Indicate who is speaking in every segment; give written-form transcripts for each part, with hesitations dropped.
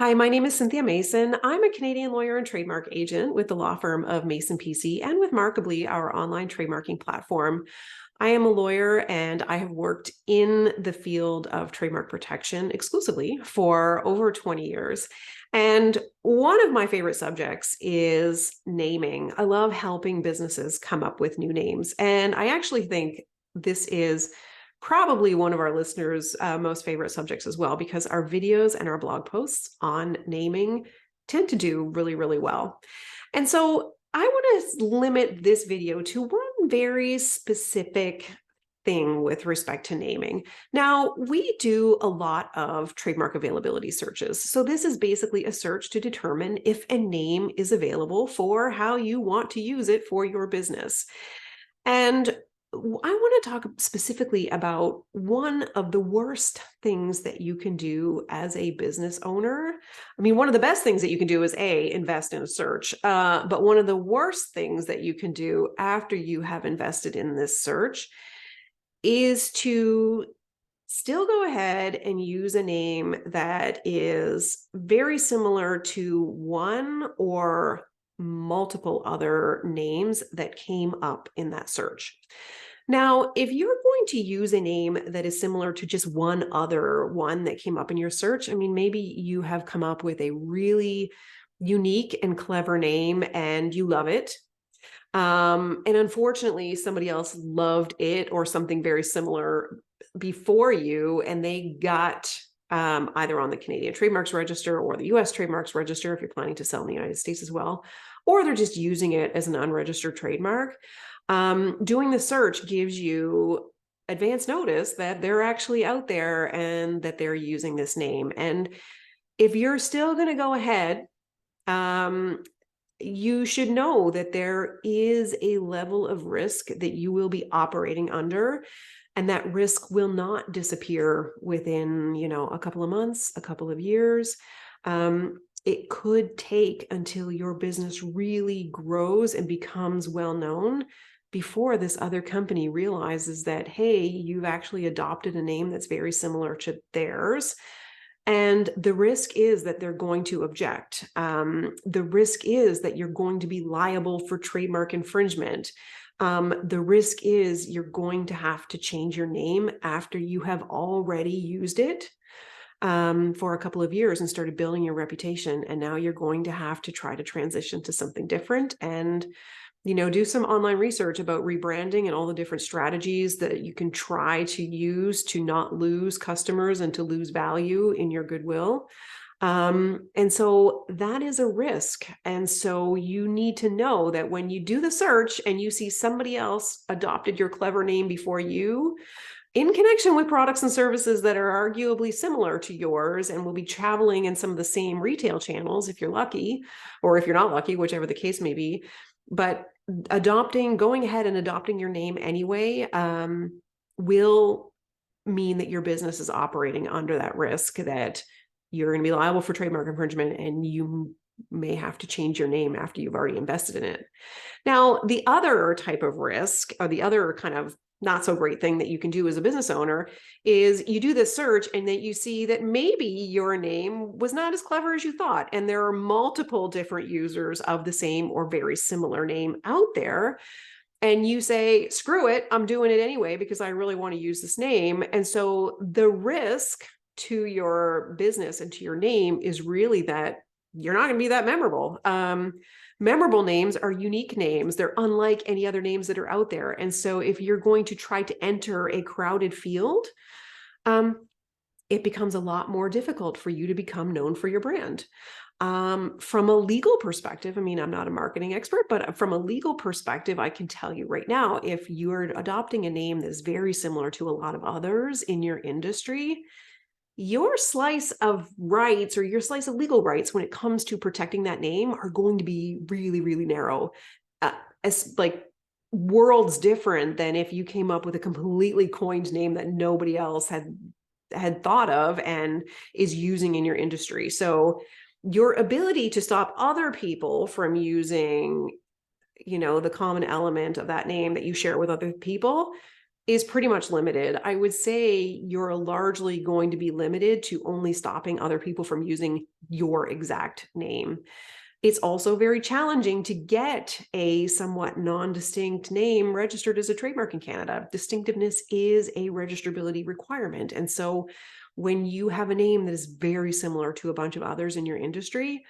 Speaker 1: Hi, my name is Cynthia Mason. I'm a Canadian lawyer and trademark agent with the law firm of Mason PC and with Markably, our online trademarking platform. I am a lawyer and I have worked in the field of trademark protection exclusively for over 20 years. And one of my favorite subjects is naming. I love helping businesses come up with new names. And I actually think this is probably one of our listeners' most favorite subjects as well, because our videos and our blog posts on naming tend to do really, really well. And so I want to limit this video to one very specific thing with respect to naming. Now, we do a lot of trademark availability searches. So this is basically a search to determine if a name is available for how you want to use it for your business. And I want to talk specifically about one of the worst things that you can do as a business owner. I mean, one of the best things that you can do is invest in a search. But one of the worst things that you can do after you have invested in this search is to still go ahead and use a name that is very similar to one or multiple other names that came up in that search. Now, if you're going to use a name that is similar to just one other one that came up in your search, I mean, maybe you have come up with a really unique and clever name and you love it. And unfortunately, somebody else loved it or something very similar before you, and they got either on the Canadian Trademarks Register or the US Trademarks Register if you're planning to sell in the United States as well, or they're just using it as an unregistered trademark. Doing the search gives you advance notice that they're actually out there and that they're using this name. And if you're still going to go ahead, you should know that there is a level of risk that you will be operating under, and that risk will not disappear within, a couple of months, a couple of years. It could take until your business really grows and becomes well known before this other company realizes that, hey, you've actually adopted a name that's very similar to theirs. And the risk is that they're going to object. The risk is that you're going to be liable for trademark infringement. The risk is you're going to have to change your name after you have already used it for a couple of years and started building your reputation. And now you're going to have to try to transition to something different and do some online research about rebranding and all the different strategies that you can try to use to not lose customers and to lose value in your goodwill. And so that is a risk. And so you need to know that when you do the search and you see somebody else adopted your clever name before you, in connection with products and services that are arguably similar to yours and will be traveling in some of the same retail channels if you're lucky, or if you're not lucky, whichever the case may be. But going ahead and adopting your name anyway will mean that your business is operating under that risk that you're going to be liable for trademark infringement, and you may have to change your name after you've already invested in it. Now, the other type of risk, or the other kind of not so great thing that you can do as a business owner, is you do this search and that you see that maybe your name was not as clever as you thought. And there are multiple different users of the same or very similar name out there. And you say, screw it, I'm doing it anyway because I really want to use this name. And so the risk to your business and to your name is really that you're not going to be that memorable. Memorable names are unique names. They're unlike any other names that are out there. And so if you're going to try to enter a crowded field, it becomes a lot more difficult for you to become known for your brand. From a legal perspective, I mean, I'm not a marketing expert, but from a legal perspective, I can tell you right now, if you're adopting a name that's very similar to a lot of others in your industry, your slice of rights or your slice of legal rights when it comes to protecting that name are going to be really, really narrow. As like worlds different than if you came up with a completely coined name that nobody else had thought of and is using in your industry. So your ability to stop other people from using, the common element of that name that you share with other people is pretty much limited. I would say you're largely going to be limited to only stopping other people from using your exact name. It's also very challenging to get a somewhat non-distinct name registered as a trademark in Canada. Distinctiveness is a registrability requirement. And so when you have a name that is very similar to a bunch of others in your industry,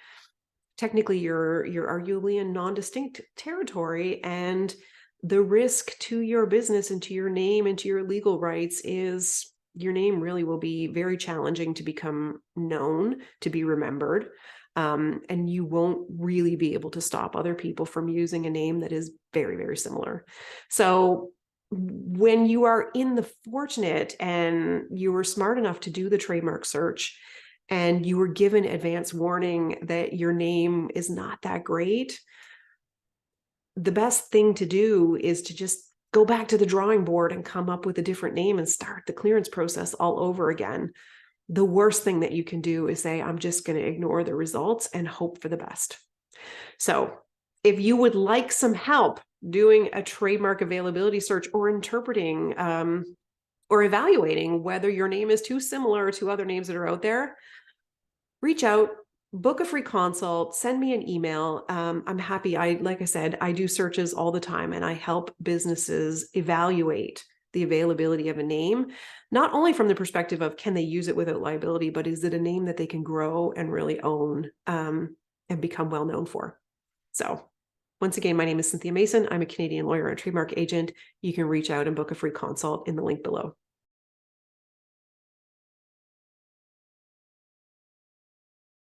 Speaker 1: technically you're arguably in non-distinct territory, and the risk to your business and to your name and to your legal rights is your name really will be very challenging to become known, to be remembered. And you won't really be able to stop other people from using a name that is very, very similar. So when you are in the fortunate and you were smart enough to do the trademark search and you were given advance warning that your name is not that great, the best thing to do is to just go back to the drawing board and come up with a different name and start the clearance process all over again. The worst thing that you can do is say, I'm just going to ignore the results and hope for the best. So if you would like some help doing a trademark availability search or interpreting or evaluating whether your name is too similar to other names that are out there, reach out, book a free consult, send me an email. I'm happy. Like I said, I do searches all the time and I help businesses evaluate the availability of a name, not only from the perspective of can they use it without liability, but is it a name that they can grow and really own and become well known for? So once again, my name is Cynthia Mason. I'm a Canadian lawyer and trademark agent. You can reach out and book a free consult in the link below.